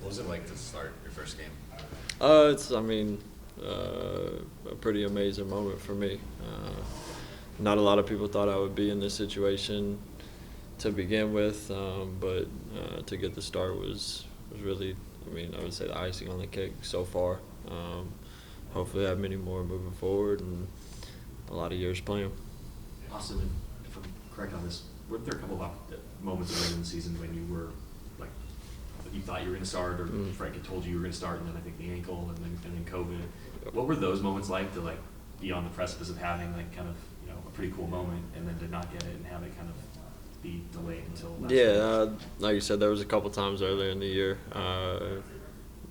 What was it like to start your first game? A pretty amazing moment for me. Not a lot of people thought I would be in this situation to begin with, but to get the start was really, I would say the icing on the cake so far. Hopefully I have many more moving forward and a lot of years playing. Austin, if I'm correct on this, were there a couple of moments early in the season when you were like, you thought you were going to start, or Frank had told you were going to start, and then I think the ankle, and then COVID. What were those moments like to like be on the precipice of having like kind of a pretty cool moment, and then to not get it and have it kind of be delayed until last Yeah, like you said, there was a couple times earlier in the year.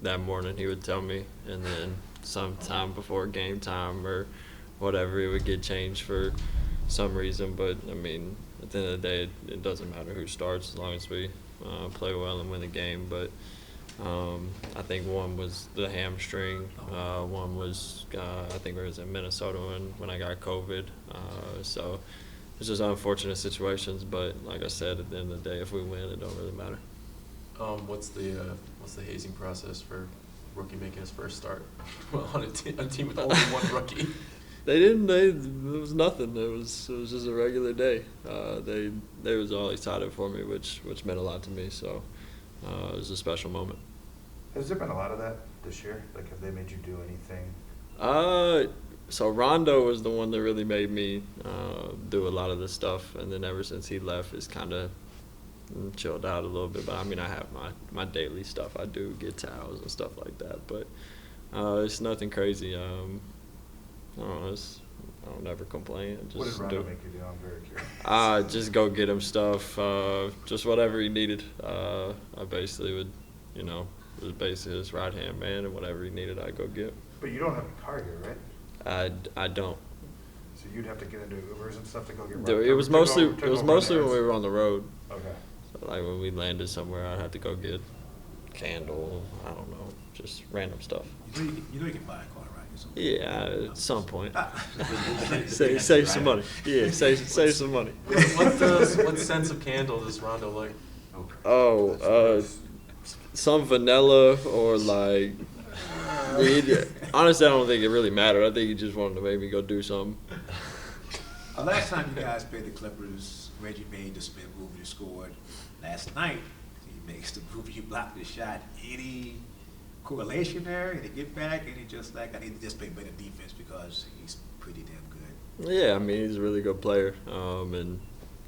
That morning he would tell me, and then sometime before game time or whatever, it would get changed for some reason. But at the end of the day, it doesn't matter who starts as long as we play well and win the game. But I think one was the hamstring. One was I think it was in Minnesota when I got COVID. So it's just unfortunate situations. But like I said, at the end of the day, if we win, it don't really matter. What's the hazing process for rookie making his first start on a team with only one rookie? It was nothing. It was just a regular day. They was all excited for me, which meant a lot to me. So it was a special moment. Has there been a lot of that this year? Like, have they made you do anything? So Rondo was the one that really made me do a lot of this stuff, and then ever since he left, it's kind of chilled out a little bit. But I have my daily stuff. I do get towels and stuff like that, but it's nothing crazy. I don't know. I don't ever complain. What did Rondo make you do? I'm very curious. Just go get him stuff. Just whatever he needed. I basically would, was basically his right hand man, and whatever he needed, I'd go get. But you don't have a car here, right? I don't. So you'd have to get into Ubers and stuff to go get. It was mostly when we were on the road. Okay. So like when we landed somewhere, I'd have to go get candle. I don't know, just random stuff. You know you can buy a car, right? Yeah, at some point. Save some money. Yeah, save some money. What sense of candle does Rondo like? Some vanilla or like. Honestly, I don't think it really mattered. I think he just wanted to make me go do something. Last time you guys played the Clippers, Reggie made the spin move, you scored. Last night, he makes the move, you blocked the shot. Any correlation there? Any get back? Any just like, I need to just play better defense because he's pretty damn good? Yeah, he's a really good player. And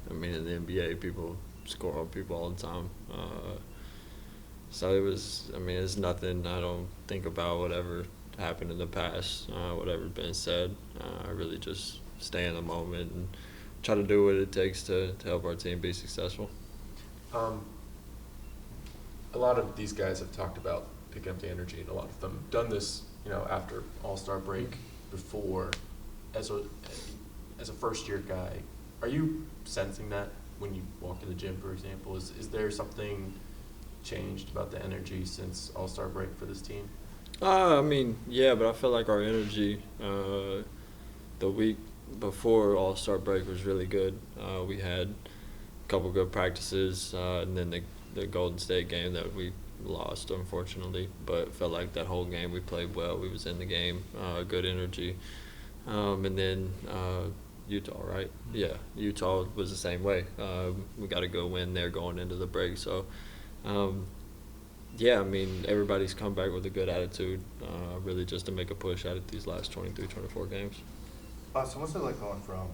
in the NBA, people score on people all the time. So it was, it's nothing. I don't think about whatever happened in the past, whatever's been said. I really just stay in the moment and try to do what it takes to help our team be successful. A lot of these guys have talked about picking up the energy, and a lot of them done this, after All-Star break, before, as a first-year guy. Are you sensing that when you walk in the gym, for example? Is there something changed about the energy since All-Star break for this team? Yeah, but I feel like our energy the week before All-Star break was really good. We had a couple good practices, and then the Golden State game that we lost, unfortunately, but felt like that whole game we played well. We was in the game, good energy. And then Utah, right? Yeah, Utah was the same way. We got a good win there going into the break. So, everybody's come back with a good attitude, really just to make a push out of these last 23, 24 games. So what's it like going from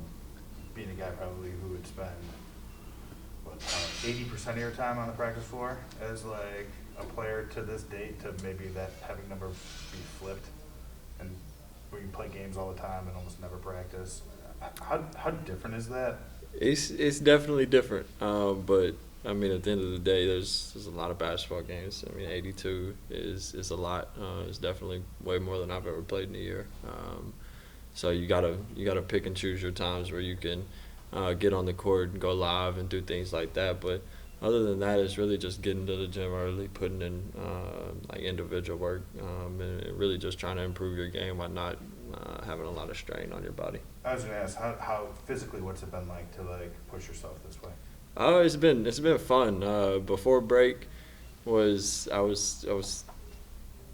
being a guy probably who would spend 80% of your time on the practice floor as like a player to this date to maybe that having number be flipped, and where you play games all the time and almost never practice? How different is that? It's definitely different, but at the end of the day, there's a lot of basketball games. 82 is a lot. It's definitely way more than I've ever played in a year. So you gotta pick and choose your times where you can get on the court and go live and do things like that. But other than that, it's really just getting to the gym early, putting in individual work, and really just trying to improve your game while not having a lot of strain on your body. I was gonna ask how physically what's it been like to like push yourself this way? Oh, it's been fun. Before break, was I was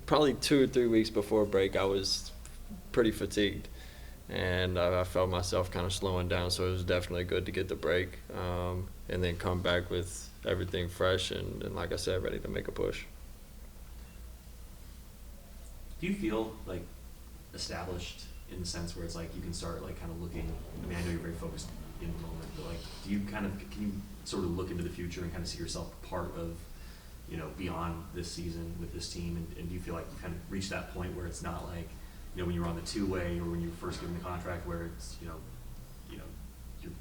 probably 2 or 3 weeks before break. I was pretty fatigued, and I felt myself kind of slowing down. So it was definitely good to get the break, and then come back with everything fresh and like I said, ready to make a push. Do you feel like established in the sense where it's like you can start like kind of looking? I mean, I know you're very focused in the moment, but like, do you kind of can you sort of look into the future and kind of see yourself part of, you know, beyond this season with this team? And do you feel like you kind of reached that point where it's not like, you know, when you were on the two-way or when you were first given the contract, where it's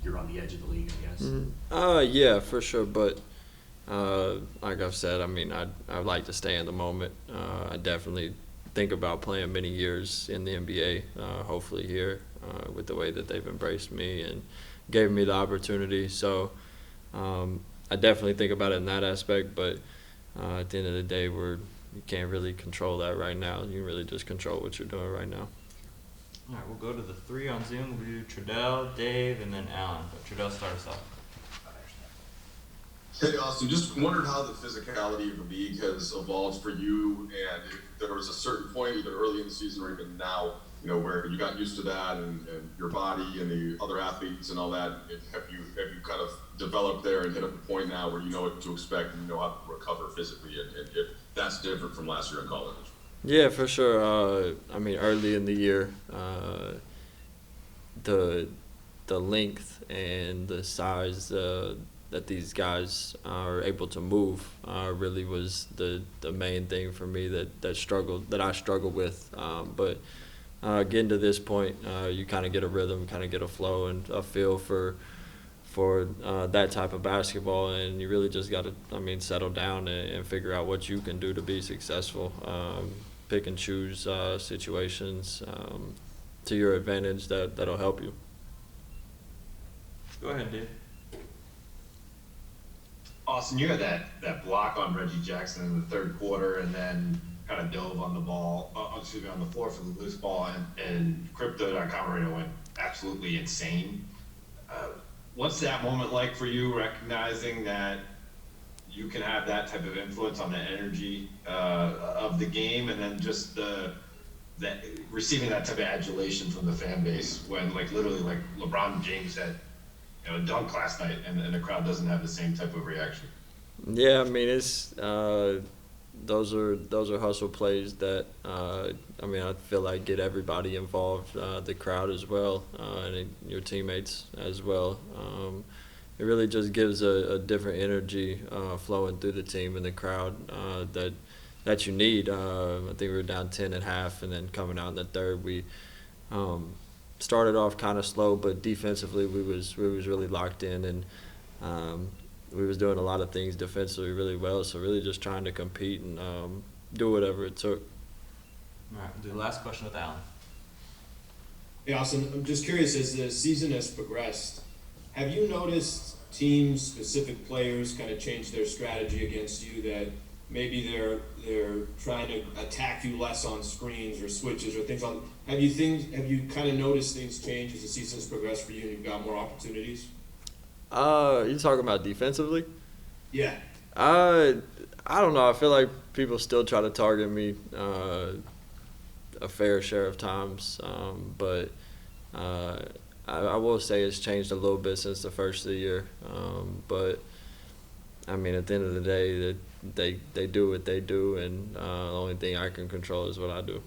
you're on the edge of the league, I guess. Yeah, for sure. But like I've said, I mean, I like to stay in the moment. I definitely think about playing many years in the NBA, hopefully here, with the way that they've embraced me and gave me the opportunity. So I definitely think about it in that aspect, but at the end of the day, you can't really control that right now. You really just control what you're doing right now. All right, we'll go to the 3 on Zoom. We'll do Trudell, Dave, and then Alan. But Trudell, start us off. Hey, Austin, just wondered how the physicality of the league has evolved for you, and if there was a certain point, either early in the season or even now, you know, where you got used to that and your body and the other athletes and all that. Have you kind of developed there and hit a point now where you know what to expect and you know how to recover physically, and if that's different from last year in college? Yeah, for sure. I mean, early in the year, the length and the size that these guys are able to move really was the main thing for me that I struggled with. But getting to this point, you kind of get a rhythm, kind of get a flow and a feel for that type of basketball, and you really just got to, settle down and figure out what you can do to be successful. Pick and choose situations to your advantage that'll help you. Go ahead, Dave. Austin, you had that block on Reggie Jackson in the third quarter, and then kind of dove on the ball, on the floor for the loose ball, and Crypto.com arena went absolutely insane. What's that moment like for you, recognizing that you can have that type of influence on the energy of the game, and then just that receiving that type of adulation from the fan base when, like, literally, like LeBron James had, you know, a dunk last night, and the crowd doesn't have the same type of reaction? Yeah, I mean, it's those are hustle plays that I feel like get everybody involved, the crowd as well, and your teammates as well. It really just gives a different energy flowing through the team and the crowd that you need. I think we were down 10 at half, and then coming out in the third, we started off kind of slow, but defensively we was really locked in, and we was doing a lot of things defensively really well. So really just trying to compete and do whatever it took. All right, we'll do the last question with Alan. Hey, Austin, I'm just curious, as the season has progressed, have you noticed team-specific players kind of change their strategy against you, that maybe they're trying to attack you less on screens or switches or things like that? Have you kind of noticed things change as the season's progressed for you and you've got more opportunities? You talking about defensively? Yeah. I don't know. I feel like people still try to target me a fair share of times, but I will say it's changed a little bit since the first of the year. But I mean, at the end of the day, they do what they do, and the only thing I can control is what I do.